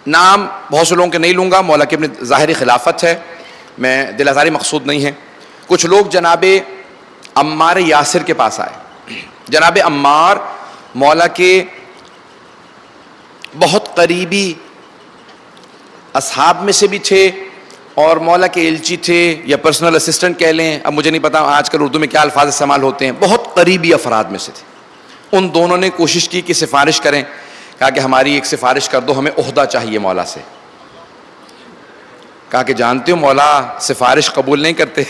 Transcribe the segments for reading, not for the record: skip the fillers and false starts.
نام بہت سے لوگوں کے نہیں لوں گا، مولا کی اپنی ظاہری خلافت ہے، میں دل آزاری مقصود نہیں ہے. کچھ لوگ جناب عمار یاسر کے پاس آئے. جناب عمار مولا کے بہت قریبی اصحاب میں سے بھی تھے اور مولا کے ایلچی تھے یا پرسنل اسسٹنٹ کہہ لیں، اب مجھے نہیں پتا آج کل اردو میں کیا الفاظ استعمال ہوتے ہیں، بہت قریبی افراد میں سے تھے. ان دونوں نے کوشش کی کہ سفارش کریں، کہا کہ ہماری ایک سفارش کر دو، ہمیں عہدہ چاہیے مولا سے. کہا کہ جانتے ہو مولا سفارش قبول نہیں کرتے،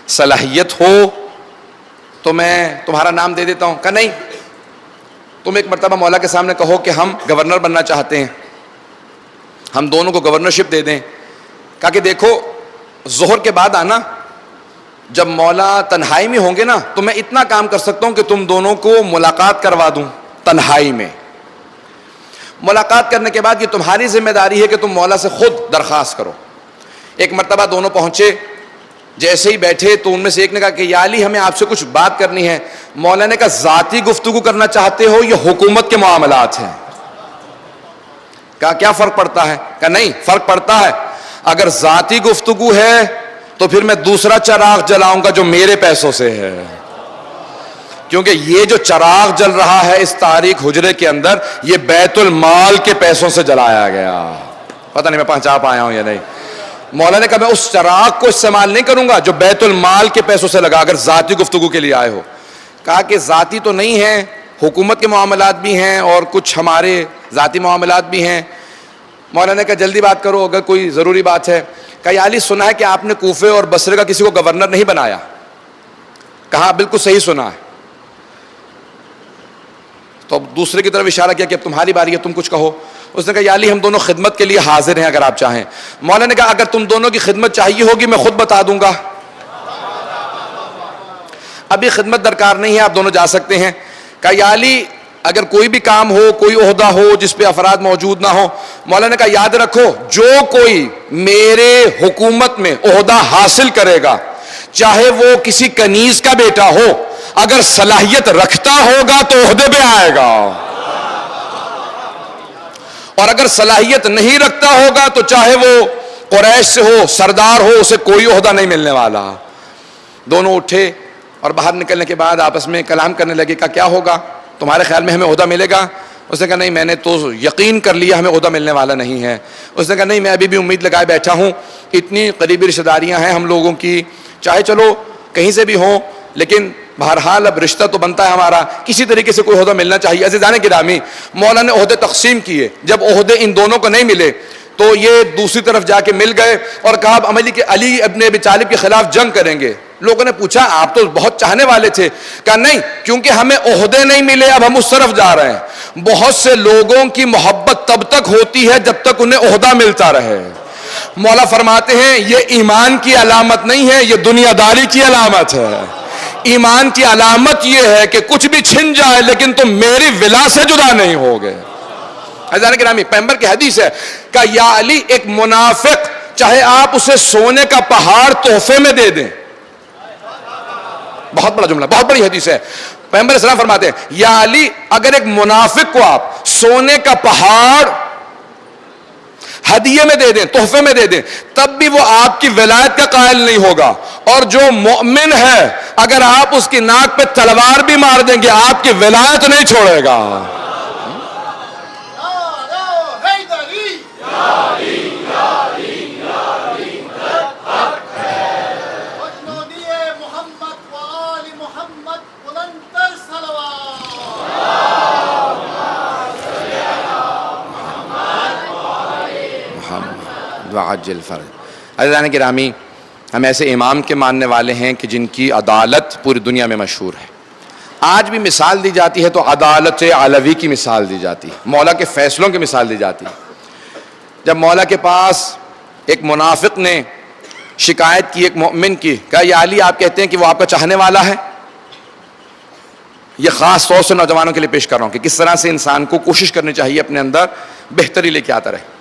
صلاحیت ہو تو میں تمہارا نام دے دیتا ہوں. کہا نہیں، تم ایک مرتبہ مولا کے سامنے کہو کہ ہم گورنر بننا چاہتے ہیں، ہم دونوں کو گورنرشپ دے دیں. کہا کہ دیکھو ظہر کے بعد آنا، جب مولا تنہائی میں ہوں گے نا تو میں اتنا کام کر سکتا ہوں کہ تم دونوں کو ملاقات کروا دوں تنہائی میں. ملاقات کرنے کے بعد یہ تمہاری ذمہ داری ہے کہ تم مولا سے خود درخواست کرو. ایک مرتبہ دونوں پہنچے، جیسے ہی بیٹھے تو ان میں سے ایک نے کہا کہ یا علی ہمیں آپ سے کچھ بات کرنی ہے. مولا نے کہا ذاتی گفتگو کرنا چاہتے ہو یہ حکومت کے معاملات ہیں؟ کہا کیا فرق پڑتا ہے؟ کہا نہیں فرق پڑتا ہے، اگر ذاتی گفتگو ہے تو پھر میں دوسرا چراغ جلاؤں گا جو میرے پیسوں سے ہے، کیونکہ یہ جو چراغ جل رہا ہے اس تاریک حجرے کے اندر یہ بیت المال کے پیسوں سے جلایا گیا. پتہ نہیں میں پہنچا پایا ہوں یا نہیں. مولا نے کہا میں اس چراغ کو استعمال نہیں کروں گا جو بیت المال کے پیسوں سے لگا اگر ذاتی گفتگو کے لیے آئے ہو. کہا کہ ذاتی تو نہیں ہے، حکومت کے معاملات بھی ہیں اور کچھ ہمارے ذاتی معاملات بھی ہیں. مولا نے کہا جلدی بات کرو اگر کوئی ضروری بات ہے. کہا یا علی سنا ہے کہ آپ نے کوفے اور بصرے کا کسی کو گورنر نہیں بنایا. کہا بالکل صحیح سنا ہے. تو اب دوسرے کی طرف اشارہ کیا کہ اب تمہاری باری ہے، تم کچھ کہو. اس نے کہا یا علی ہم دونوں خدمت کے لیے حاضر ہیں اگر آپ چاہیں. مولا نے کہا اگر تم دونوں کی خدمت چاہیے ہوگی میں خود بتا دوں گا، ابھی خدمت درکار نہیں ہے، آپ دونوں جا سکتے ہیں. کہا یا علی اگر کوئی بھی کام ہو، کوئی عہدہ ہو جس پہ افراد موجود نہ ہو. مولا نے کہا یاد رکھو جو کوئی میرے حکومت میں عہدہ حاصل کرے گا چاہے وہ کسی کنیز کا بیٹا ہو، اگر صلاحیت رکھتا ہوگا تو عہدے پہ آئے گا، اور اگر صلاحیت نہیں رکھتا ہوگا تو چاہے وہ قریش سے ہو، سردار ہو، اسے کوئی عہدہ نہیں ملنے والا. دونوں اٹھے اور باہر نکلنے کے بعد آپس میں کلام کرنے لگے. کہا کیا ہوگا تمہارے خیال میں ہمیں عہدہ ملے گا؟ اس نے کہا نہیں میں نے تو یقین کر لیا ہمیں عہدہ ملنے والا نہیں ہے. اس نے کہا نہیں میں ابھی بھی امید لگائے بیٹھا ہوں، اتنی قریبی رشتہ داریاں ہیں ہم لوگوں کی، چاہے چلو کہیں سے بھی ہوں لیکن بہرحال اب رشتہ تو بنتا ہے ہمارا، کسی طریقے سے کوئی عہدہ ملنا چاہیے. عزیزان گرامی مولا نے عہدے تقسیم کیے. جب عہدے ان دونوں کو نہیں ملے تو یہ دوسری طرف جا کے مل گئے اور کہا اب علی ابن ابی طالب کے خلاف جنگ کریں گے. لوگوں نے پوچھا آپ تو بہت چاہنے والے تھے. کہا نہیں کیونکہ ہمیں عہدے نہیں ملے اب ہم اس طرف جا رہے ہیں. بہت سے لوگوں کی محبت تب تک ہوتی ہے جب تک انہیں عہدہ ملتا رہے. مولا فرماتے ہیں یہ ایمان کی علامت نہیں ہے، یہ دنیا داری کی علامت ہے. ایمان کی علامت یہ ہے کہ کچھ بھی چھن جائے لیکن تم میری ولا سے جدا نہیں ہوگے. عزیزان گرامی پیغمبر کی حدیث ہے کہ یا علی ایک منافق چاہے آپ اسے سونے کا پہاڑ تحفے میں دے دیں، بہت بڑا جملہ، بہت بڑی حدیث ہے. پیغمبر اسلام فرماتے ہیں یا علی اگر ایک منافق کو آپ سونے کا پہاڑ ہدیے میں دے دیں، تحفے میں دے دیں، تب بھی وہ آپ کی ولایت کا قائل نہیں ہوگا. اور جو مومن ہے اگر آپ اس کی ناک پہ تلوار بھی مار دیں گے آپ کی ولایت نہیں چھوڑے گا. وعجل فرج. عزیزان گرامی ہم ایسے امام کے ماننے والے ہیں کہ جن کی عدالت پوری دنیا میں مشہور ہے. آج بھی مثال دی جاتی ہے تو عدالت علوی کی مثال دی جاتی ہے، مولا کے فیصلوں کی مثال دی جاتی ہے. جب مولا کے پاس ایک منافق نے شکایت کی ایک مومن کی، کہا یا علی آپ کہتے ہیں کہ وہ آپ کا چاہنے والا ہے. یہ خاص طور سے نوجوانوں کے لیے پیش کر رہا ہوں کہ کس طرح سے انسان کو کوشش کرنی چاہیے اپنے اندر بہتری لے کے آتا رہے.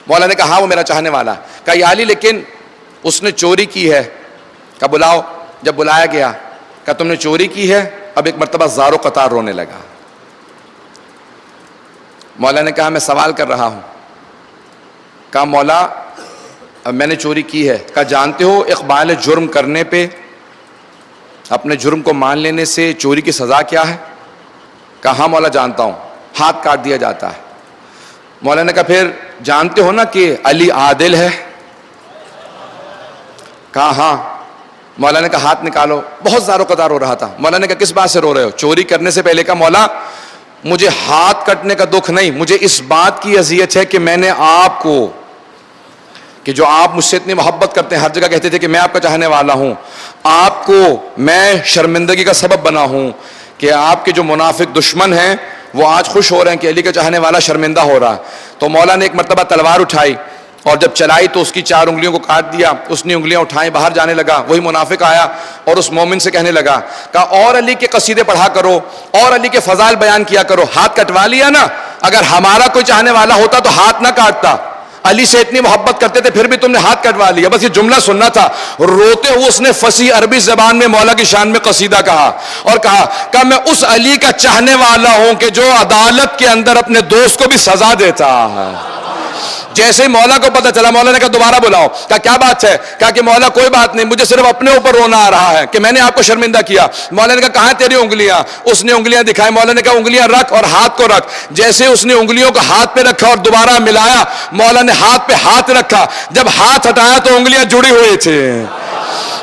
مولا نے کہا ہاں وہ میرا چاہنے والا. کہا یا علی لیکن اس نے چوری کی ہے. کہا بلاؤ. جب بلایا گیا کہا تم نے چوری کی ہے. اب ایک مرتبہ زار و قطار رونے لگا. مولا نے کہا میں سوال کر رہا ہوں. کہا مولا میں نے چوری کی ہے. کہا جانتے ہو اقبال جرم کرنے پہ اپنے جرم کو مان لینے سے چوری کی سزا کیا ہے؟ کہا ہاں مولا جانتا ہوں, ہاتھ کاٹ دیا جاتا ہے. مولا نے کہا پھر جانتے ہو نا کہ علی عادل ہے؟ کہا ہاں. مولا نے کہا ہاتھ نکالو. بہت زار و قدار ہو رہا تھا. مولا نے کہا کس بات سے رو رہے ہو؟ چوری کرنے سے پہلے کہا مولا مجھے ہاتھ کٹنے کا دکھ نہیں, مجھے اس بات کی اذیت ہے کہ میں نے آپ کو, کہ جو آپ مجھ سے اتنی محبت کرتے ہیں, ہر جگہ کہتے تھے کہ میں آپ کا چاہنے والا ہوں, آپ کو میں شرمندگی کا سبب بنا ہوں کہ آپ کے جو منافق دشمن ہیں وہ آج خوش ہو رہے ہیں کہ علی کا چاہنے والا شرمندہ ہو رہا. تو مولا نے ایک مرتبہ تلوار اٹھائی اور جب چلائی تو اس کی 4 انگلیوں کو کاٹ دیا. اس نے انگلیاں اٹھائیں, باہر جانے لگا. وہی منافق آیا اور اس مومن سے کہنے لگا, کہا اور علی کے قصیدے پڑھا کرو, اور علی کے فضائل بیان کیا کرو. ہاتھ کٹوا لیا نا, اگر ہمارا کوئی چاہنے والا ہوتا تو ہاتھ نہ کاٹتا. علی سے اتنی محبت کرتے تھے پھر بھی تم نے ہاتھ کٹوا لیا. بس یہ جملہ سننا تھا. روتے ہوئے اس نے فصیح عربی زبان میں مولا کی شان میں قصیدہ کہا اور کہا کہ میں اس علی کا چاہنے والا ہوں کہ جو عدالت کے اندر اپنے دوست کو بھی سزا دیتا ہے. جیسے ہی مولا کو پتہ چلا, مولا نے کہا دوبارہ بلاؤ. کہا کیا بات ہے؟ کہا کہ مولا کوئی بات نہیں, مجھے صرف اپنے اوپر رونا آ رہا ہے کہ میں نے آپ کو شرمندہ کیا. مولا نے کہا کہاں تیری انگلیاں؟ اس نے انگلیاں دکھائی. مولا نے کہا انگلیاں رکھ اور ہاتھ کو رکھ. جیسے اس نے انگلیوں کو ہاتھ پہ رکھا اور دوبارہ ملایا, مولا نے ہاتھ پہ ہاتھ رکھا. جب ہاتھ ہٹایا تو انگلیاں جڑی ہوئی تھی.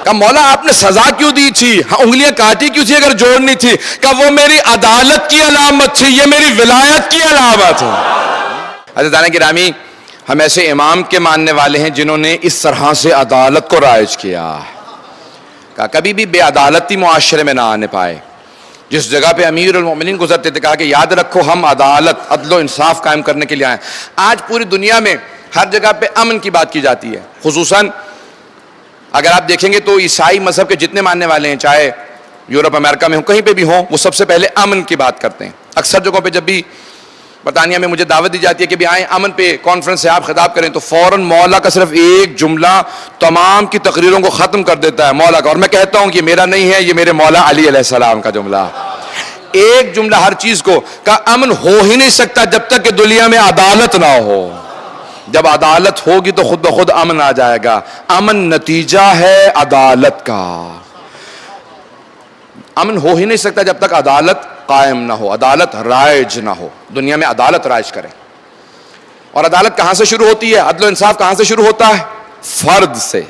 کہا مولا آپ نے سزا کیوں دی تھی؟ انگلیاں کاٹی کیوں تھی اگر جوڑنی تھی؟ کہا وہ میری عدالت کی علامت تھی, یہ میری ولایت کی علامت ہے. عزیزان گرامی, ہم ایسے امام کے ماننے والے ہیں جنہوں نے اس طرح سے عدالت کو رائج کیا. کہا کبھی بھی بے عدالتی معاشرے میں نہ آنے پائے. جس جگہ پہ امیر المومنین گزرتے تھے کہا کہ یاد رکھو ہم عدالت, عدل و انصاف قائم کرنے کے لیے آئے. آج پوری دنیا میں ہر جگہ پہ امن کی بات کی جاتی ہے. خصوصاً اگر آپ دیکھیں گے تو عیسائی مذہب کے جتنے ماننے والے ہیں, چاہے یورپ امریکہ میں ہوں کہیں پہ بھی ہوں, وہ سب سے پہلے امن کی بات کرتے ہیں. اکثر جگہوں پہ جب بھی برطانیہ میں مجھے دعوت دی جاتی ہے کہ بھی آئیں امن پہ کانفرنس سے آپ خطاب کریں, تو فوراً مولا کا صرف ایک جملہ تمام کی تقریروں کو ختم کر دیتا ہے, مولا کا. اور میں کہتا ہوں کہ یہ میرا نہیں ہے, یہ میرے مولا علی علیہ السلام کا جملہ. ایک جملہ ہر چیز کو. کہ امن ہو ہی نہیں سکتا جب تک کہ دنیا میں عدالت نہ ہو. جب عدالت ہوگی تو خود بخود امن آ جائے گا. امن نتیجہ ہے عدالت کا. امن ہو ہی نہیں سکتا جب تک عدالت قائم نہ ہو, عدالت رائج نہ ہو. دنیا میں عدالت رائج کرے. اور عدالت کہاں سے شروع ہوتی ہے؟ عدل و انصاف کہاں سے شروع ہوتا ہے؟ فرد سے.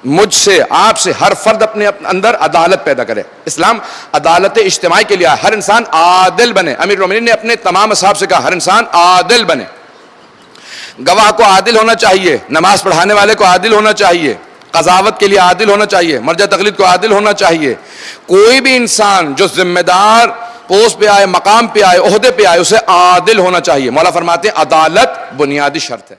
مجھ سے, آپ سے, ہر فرد اپنے اندر عدالت پیدا کرے. اسلام عدالت اجتماعی کے لیے ہے. ہر انسان عادل بنے. امیر المومنین نے اپنے تمام اصحاب سے کہا ہر انسان عادل بنے. گواہ کو عادل ہونا چاہیے, نماز پڑھانے والے کو عادل ہونا چاہیے, قضاوت کے لیے عادل ہونا چاہیے, مرجع تقلید کو عادل ہونا چاہیے. کوئی بھی انسان جو ذمہ دار پوسٹ پہ آئے, مقام پہ آئے, عہدے پہ آئے, اسے عادل ہونا چاہیے. مولا فرماتے ہیں عدالت بنیادی شرط ہے.